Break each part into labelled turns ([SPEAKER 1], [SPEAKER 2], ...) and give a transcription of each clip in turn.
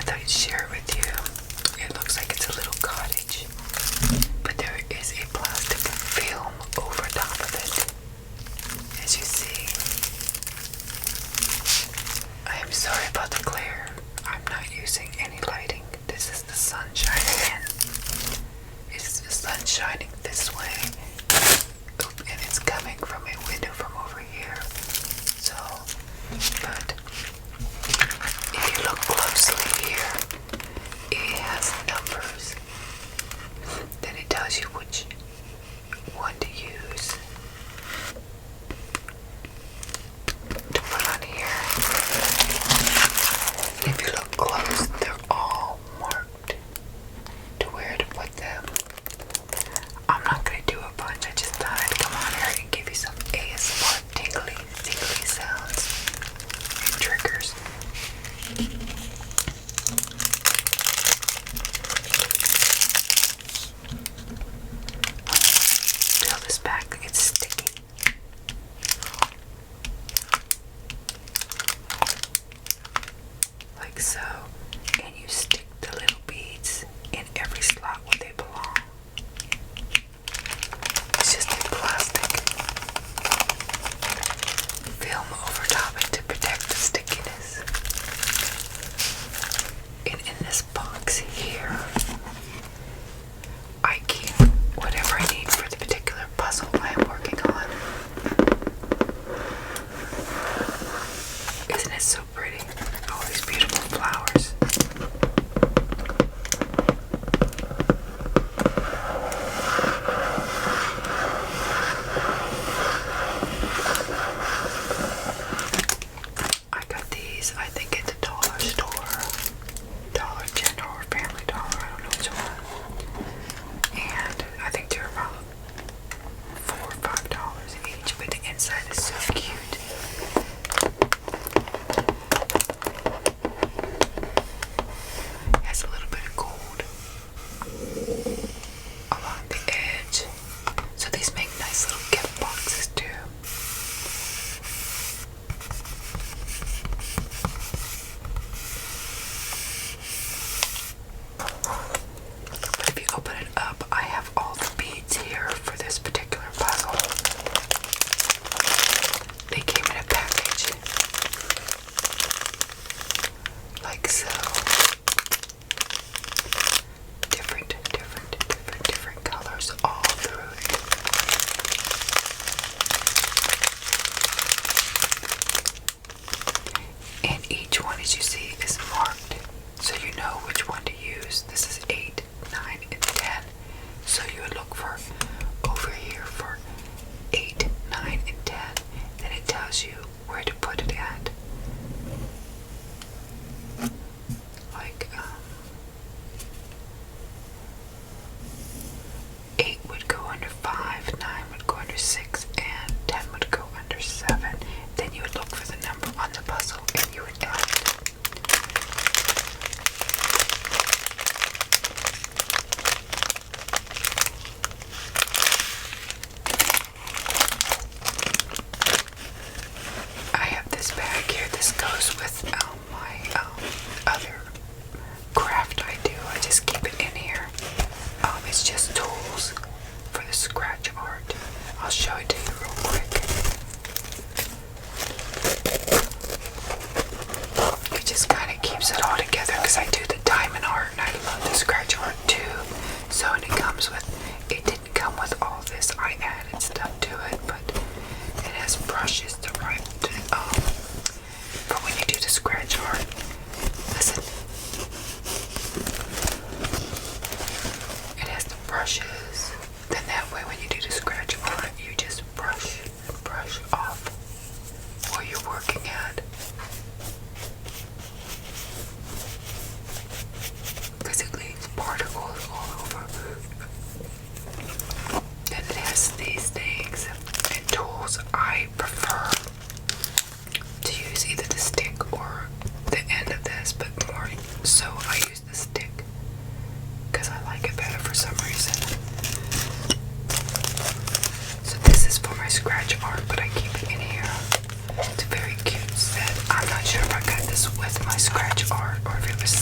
[SPEAKER 1] I thought I'd share it with you. It looks like it's a little cottage, but there is a plastic film over top of it. As you see, I am sorry about the glare. I'm not using any lighting. This is the sun shining in. It's the sun shining this way. Oop, and it's coming from a window from over here. So, but if you look closely here, it has numbers. Then it tells you which one to use to put on here. And if you look close, they're all marked to where to put them. I'm not going to do a bunch. I just thought I'd come on here and give you some ASMR tingly sounds and triggers. Peel this back, it's sticky. Like so. And you stick the little beads in every slot where they belong. It's just a plastic film over top it to protect the stickiness. And in this box here, I keep whatever I need for the particular puzzle I am working on. Isn't it so pretty? All these beautiful flowers. I got these, I think, at the dollar store, Dollar General.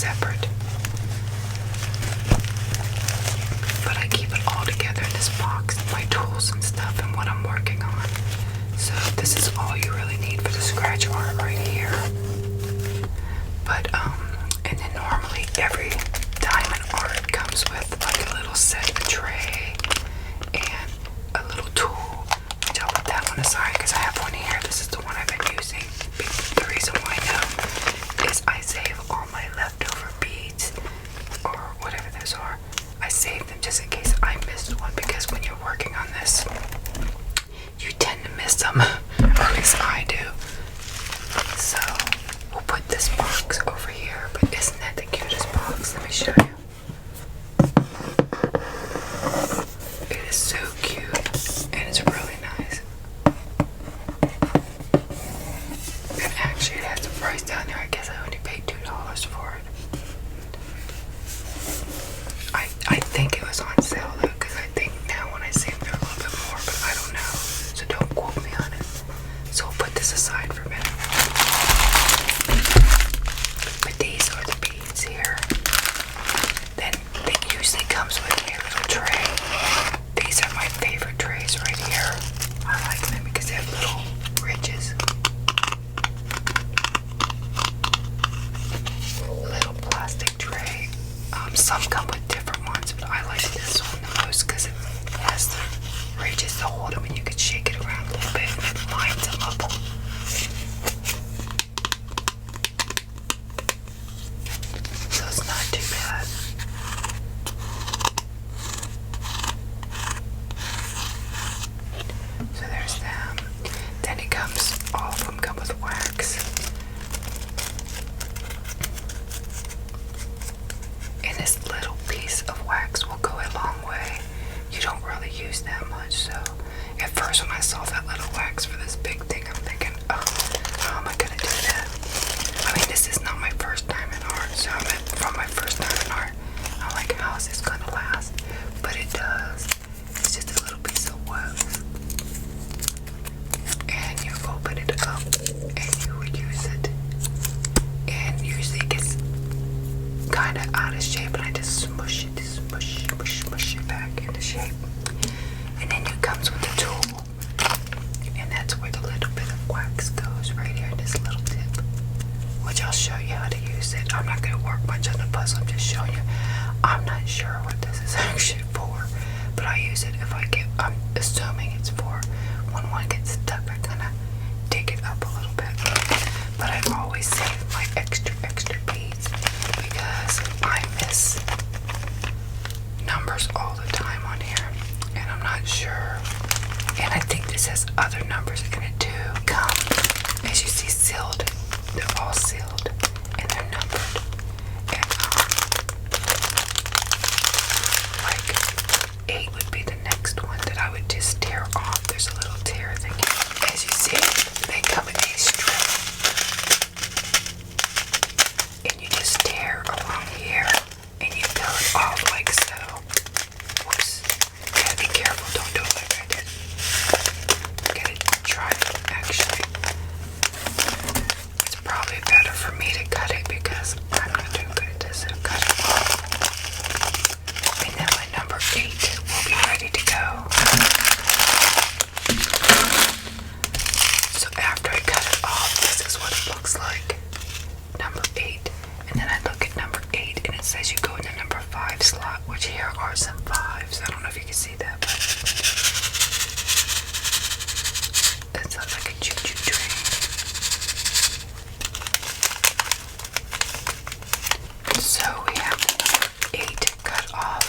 [SPEAKER 1] separate. But I keep it all together in this box, my tools and stuff and what I'm working on. So this is all you really need for the scratch art right here. But and then normally every diamond art comes with like a little set, a tray, and a little tool. Which I'll put that one aside because I have one here. This is the one I've been using. The reason why I know is I save all my leftover beads or whatever those are. I save them just in case I missed one, because when you're working on this, you tend to miss them, or at least I do. So we'll put this box over here, but isn't that the cutest box? Let me show you. It is so cute, and it's really nice. And actually it has a price down there. I guess I only paid $2 for it. I think it was on sale though, because I think now when I see them they're a little bit more, but I don't know, so don't quote me on it. So we'll put this aside for a minute. But these are the beads here. Then it usually comes with a little tray. These are my favorite trays right here. I like them because they have little ridges. Little plastic tray. Some come with different ones, but I like this one the most because it has the ridges to hold them and you can shake it around a little bit and it lines them up. So it's not too bad. So there's them. Then it comes, all of them come with wax. And this little piece of wax will go a long way. You don't really use that much, so at first when I saw that little wax for this big thing, I'm thinking, oh, how am I gonna do that? I mean, this is not my first time in art, so I meant from my first time in art, I'm like, how is this gonna last? But it does. It's just a little piece of wax. And you open it up, and you would use it. And usually it gets kind of out of shape, and I just smush it, smush it back into shape. And then it comes with a tool, and that's where the little bit of wax goes, right here in this little tip, which I'll show you how to use it. I'm not going to work much on the puzzle, I'm just showing you. I'm not sure what this is actually for, but I use it if I get, I'm assuming it's for when one gets stuck, I kind of dig it up a little bit. But I always save my extra beads because I miss numbers all the time on here, and I'm not sure. And I think this has other numbers in it too. Come, as you see, sealed. They're all sealed and they're numbered. And like 8 would be the next one that I would just tear off. There's a little tear thing. As you see, they come in a strip. And you just tear along here and you peel it off like so. Whoops. You gotta be careful, don't do it like I did. Get it, try it actually. It's probably better for me to cut it because I'm not doing good at this, so cut it off. And then my number 8 will be ready to go. So after I cut it off, this is what it looks like. Number 8. And then I look at number 8 and it says you go in the number 5 slot, which here are some 5s. I don't know if you can see that, but that sounds like a choo-choo train. So we have number 8 cut off.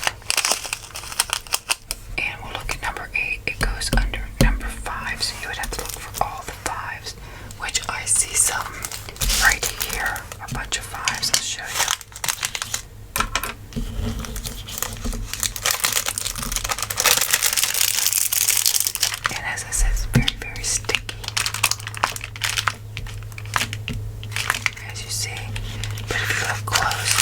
[SPEAKER 1] And we'll look at number 8. It goes under number 5, so you would have to look for all the 5s, which I see some right here. A bunch of 5s, I'll show you. And as I said, it's very, very sticky, as you see. But if you look close,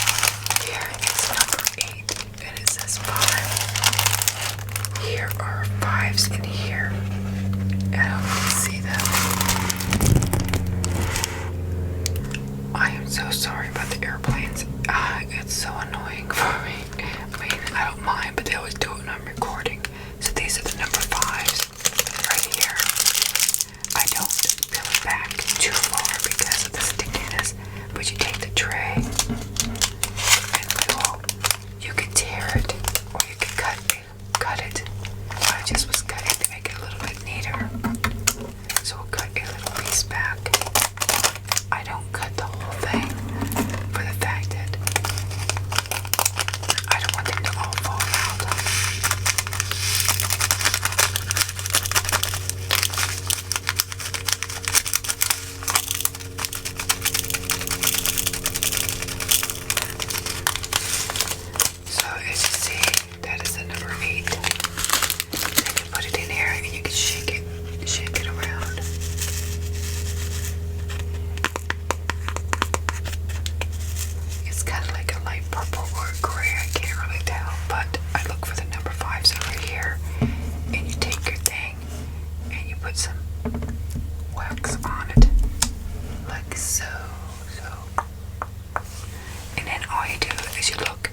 [SPEAKER 1] you do is you look,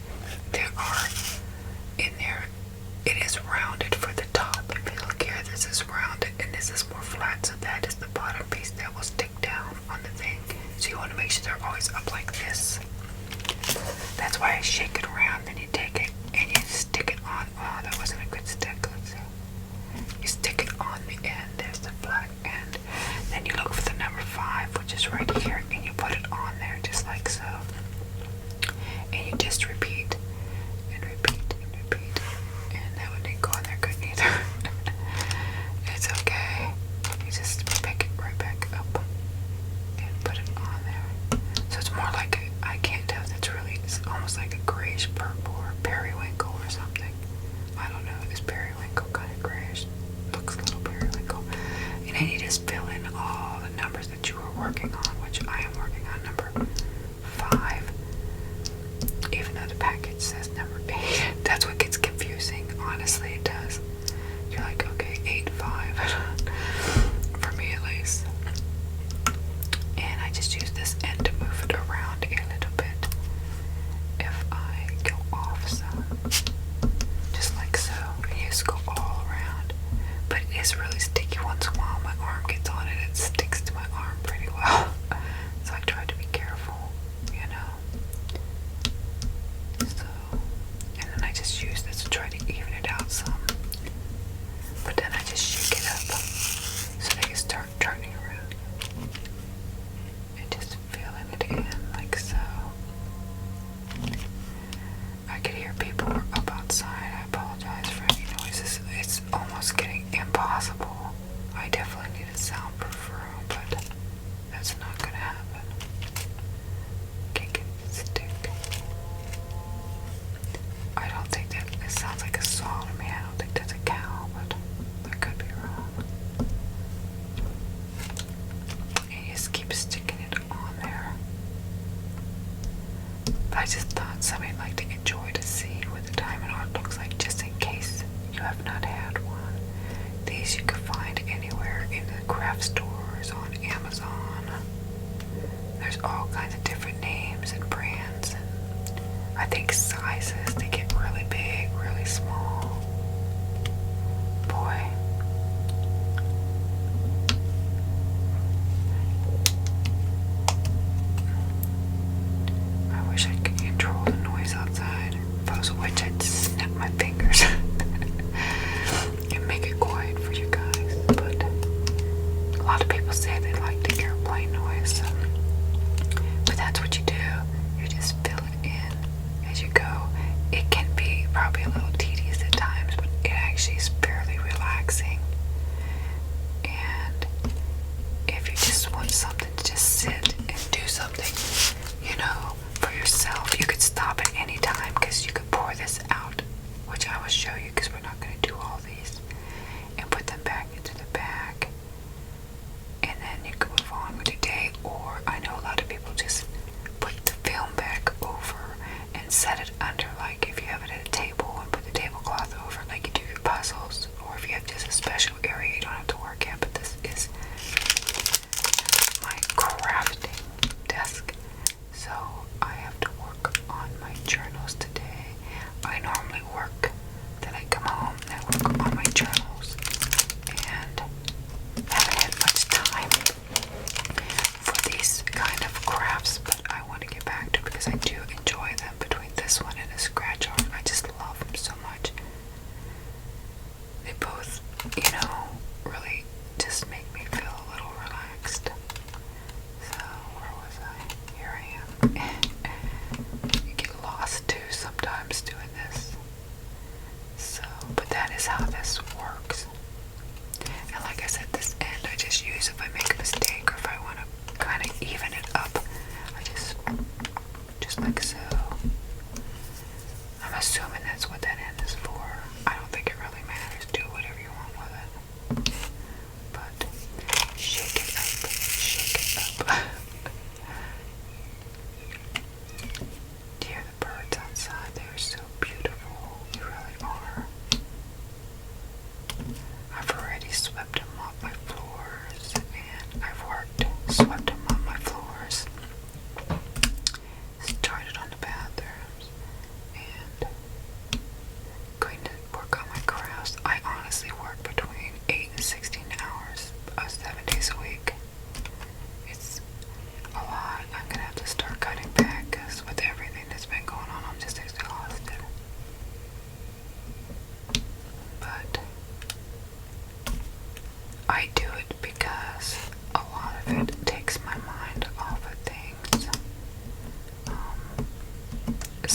[SPEAKER 1] there are in there, it is rounded for the top. If you look here, this is rounded and this is more flat, so that is the bottom piece that will stick down on the thing. So you want to make sure they're always up like this. That's why I shake it around, then you take it and you stick it on. Oh, that wasn't a good stick. Let's see. You stick it on the end, there's the flat end. Then you look for the number 5, which is right here, and you put it on there just like so. And you just repeat and repeat and repeat. And that one didn't go on there good either. It's okay. You just pick it right back up and put it on there. So it's more like I can't tell if it's really, it's almost like a grayish purple or periwinkle or something. I don't know, it's periwinkle, kind of grayish. Looks a little periwinkle. And then you just fill in all the numbers that you were working on, which I am working on number 5. Even though the package says number 8. That's what gets confusing. Honestly, it does. You're like, okay, 8, 5. For me at least. And I just use this end to move it around a little bit. If I go off some, just like so, and you just go all around. But it is really sticky once in a while. My arm gets on it, it sticks to my arm pretty well. So I try to be careful, you know. So, and then I just use this to try to even it out some. But then I just shake it up so they can start turning around. And just filling it in like so. I could hear people up outside. I apologize for any noises. It's almost getting impossible. I definitely need a soundproof room, but that's not gonna happen. Can't get the stick. I don't think that, it sounds like a saw to me. I don't think that's a cow, but I could be wrong. And you just keep sticking it on there. But I just thought somebody'd like to enjoy to see what the diamond art looks like, just in case you have not had one. These you can find anywhere in the craft stores, on Amazon. There's all kinds of different names and brands, and I think sizes, they get really big, really small. Boy. I wish I could control the noise outside. If I was a witch, I'd snap my fingers and make it quiet for you guys. But a lot of people say they like the airplane noise. But that's what you do. You just fill it in as you go. It can be probably a little tedious at times, but it actually is fairly relaxing. And if you just want something to just sit and do something, you know, for yourself, you could stop at any time, because you could pour this out, which I will show you, because we're not going to do all these, and put them back into the bag, and then you can move on with your day. Or I know a lot of people just put the film back over and set it under, like if you have it at a table, and put the tablecloth over it like you do your puzzles, or if you have just a special area you don't have to work at. But this is my crafting desk, so I have to work on my journals today. I normally work, then I come home, then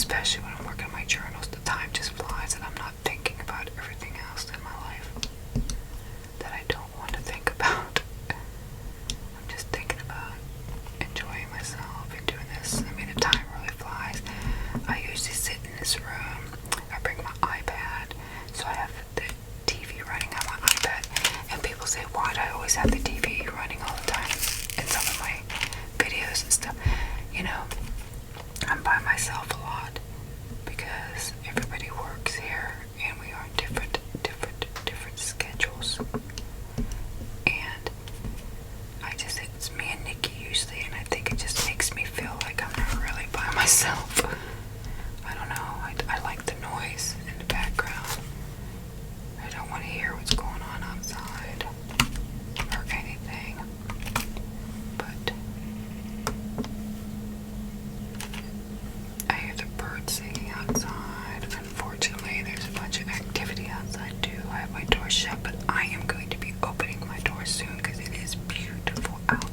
[SPEAKER 1] especially when I'm working on my journals, the time just flies and I'm not thinking about everything else in my life that I don't want to think about. I'm just thinking about enjoying myself and doing this. I mean, the time really flies. I usually sit in this room. I bring my iPad, so I have the TV running on my iPad. And people say, why do I always have the TV running all the time in some of my videos and stuff? You know, I'm by myself a lot because everybody works here and we are on different schedules. And it's me and Nikki usually, and I think it just makes me feel like I'm not really by myself. I don't know, I like the noise in the background. I don't want to hear what's going on outside or anything. But I hear the birds singing outside. Unfortunately, there's a bunch of activity outside too. I have my door shut, but I am going to be opening my door soon because it is beautiful out.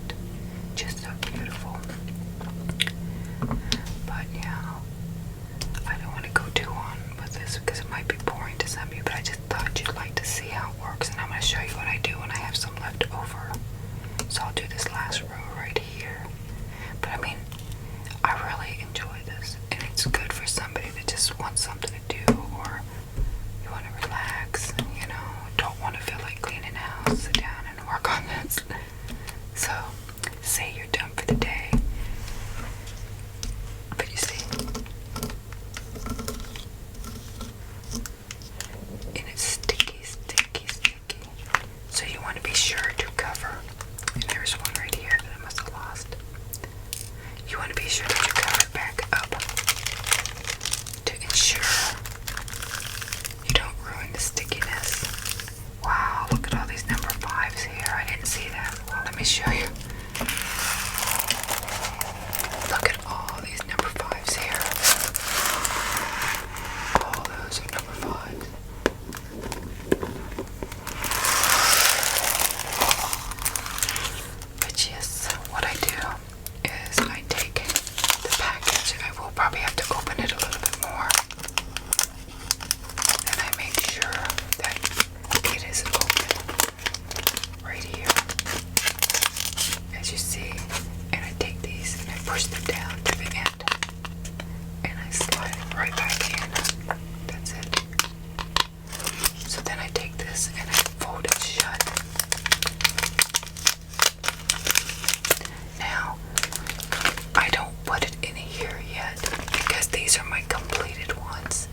[SPEAKER 1] Just so beautiful. But yeah, I don't want to go too on with this because it might be boring to some of you, but I just thought you'd like to see how it works, and I'm going to show you what I do when I have some left over. So I'll do this last row right here. But I mean, I really enjoy this, and it's good for somebody that just wants something to do, or you want to relax, and you know, don't want to feel like cleaning the house, sit down and work on this. So, say you're done for the day. But you see, and it's sticky. So you want to be sure to cover. And there's one right here that I must have lost. You want to be sure that you cover it back up to ensure you don't ruin the stickiness. Wow, look at all these number 5s here. I didn't see that. Well, let me show you. Look at all these number 5s here. All those are number 5s. But yes, what I do is I take the package. I will probably have to open it a little bit more. And I make sure that it is open right here, as you see. And I take these and I push them down to the end. And I slide it right back in. That's it. So then I take this and I fold it shut. Now, I don't put it in here yet because these are my completed ones.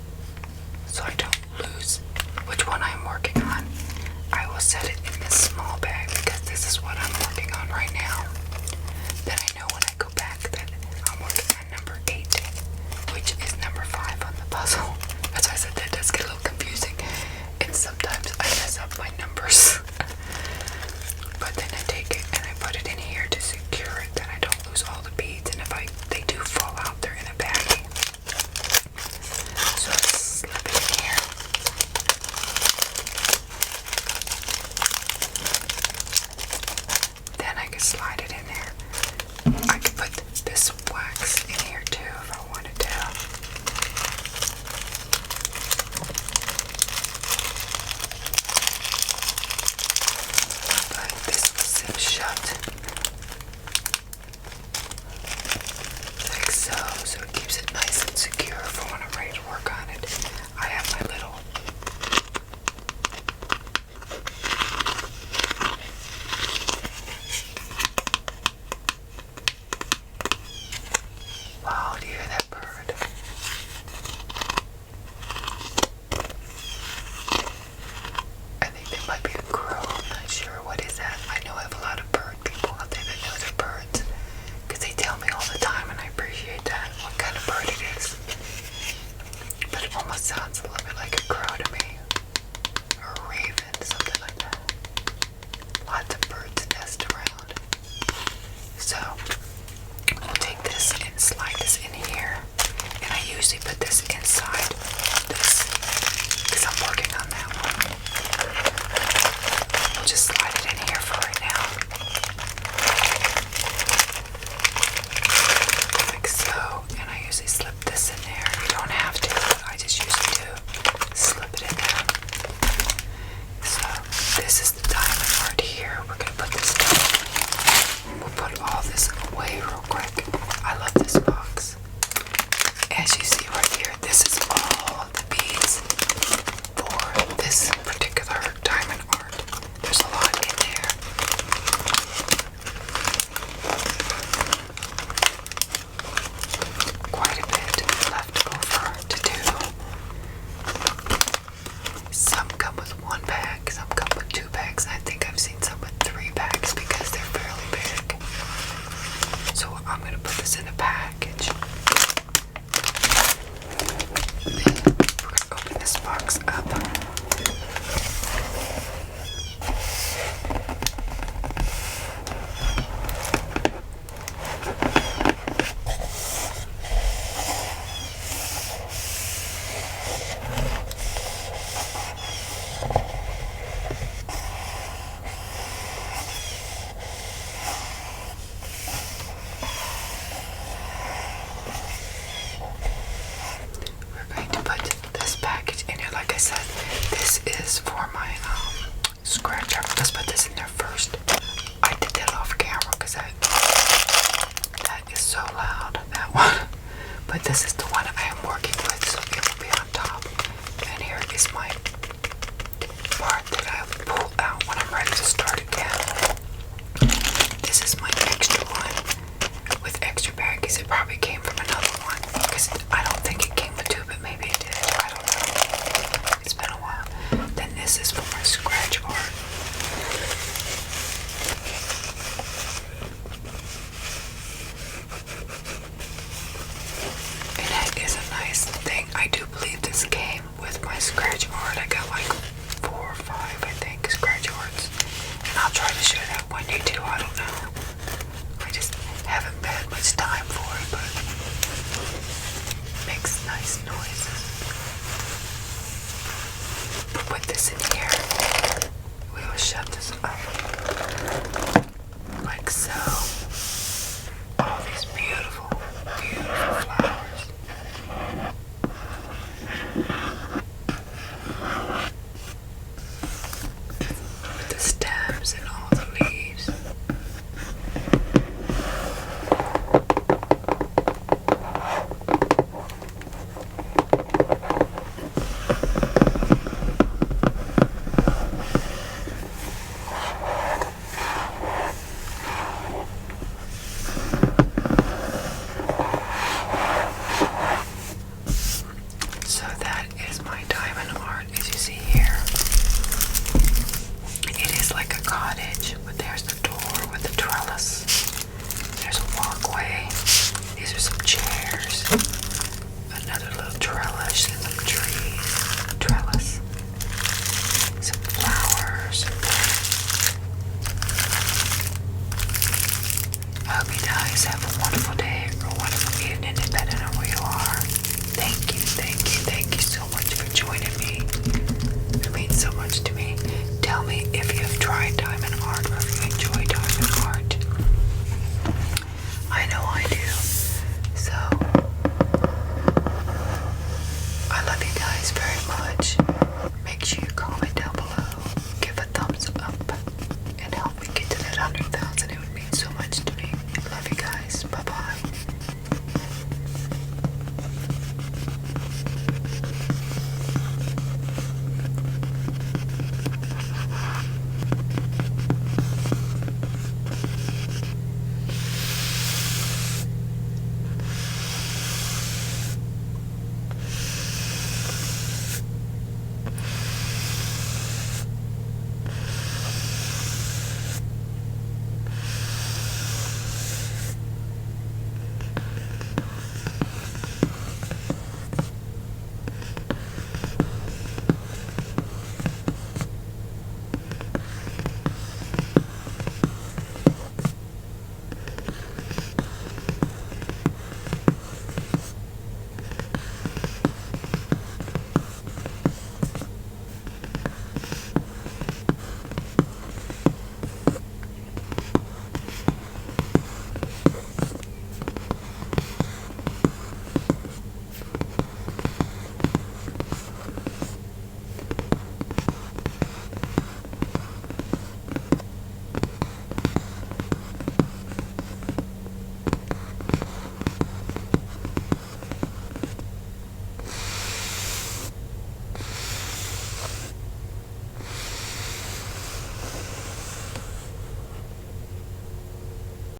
[SPEAKER 1] So I don't lose which one I'm working on. I will set it in this small bag because this is what I'm working on right now. Then I know when I go back that I'm working on number 8, which is number 5 on the puzzle. That's why I said that does get a little confusing. And sometimes I mess up my numbers. But then I take it and I put it in here to secure it, that I don't lose all the beads. And if they do fall out, they're in a baggie. So I slip it in here. Then I can slide it in there. I could put this wax in here too if I wanted to. But this will zip shut. Like so. So it keeps it nice and secure for when I'm ready to work on it. I have my little wow, do you hear that bird? I think that might be a crow. I'm not sure. What is that? I know I have a lot of bird people out there that know they're birds because they tell me all the time, and I appreciate that, what kind of bird it is. But it almost sounds a little bit like a crow to me, or a raven, something like that. Lots of birds nest around. So we'll take this and slide this in here, and I usually put this inside this because I'm working on that one. We'll just slide it in here for right now, like so. And I usually slip this in there. said, this is for my scratcher. Let's put this in there first. I did that off camera because that is so loud, that one. But this is the one I am working with, so it will be on top. And here is my part that I pull out when I'm ready to start again. This is my extra one with extra baggies. It probably came from another one because I don't think it came with two, but maybe it did. I don't know. It's been a while. Then this is for my scratch art. And that is a nice thing. I do believe this came with my scratch art. I got like 4 or 5, I think, scratch arts. And I'll try to share that one day too. I don't know. I just haven't had much time for it, but it makes nice noise.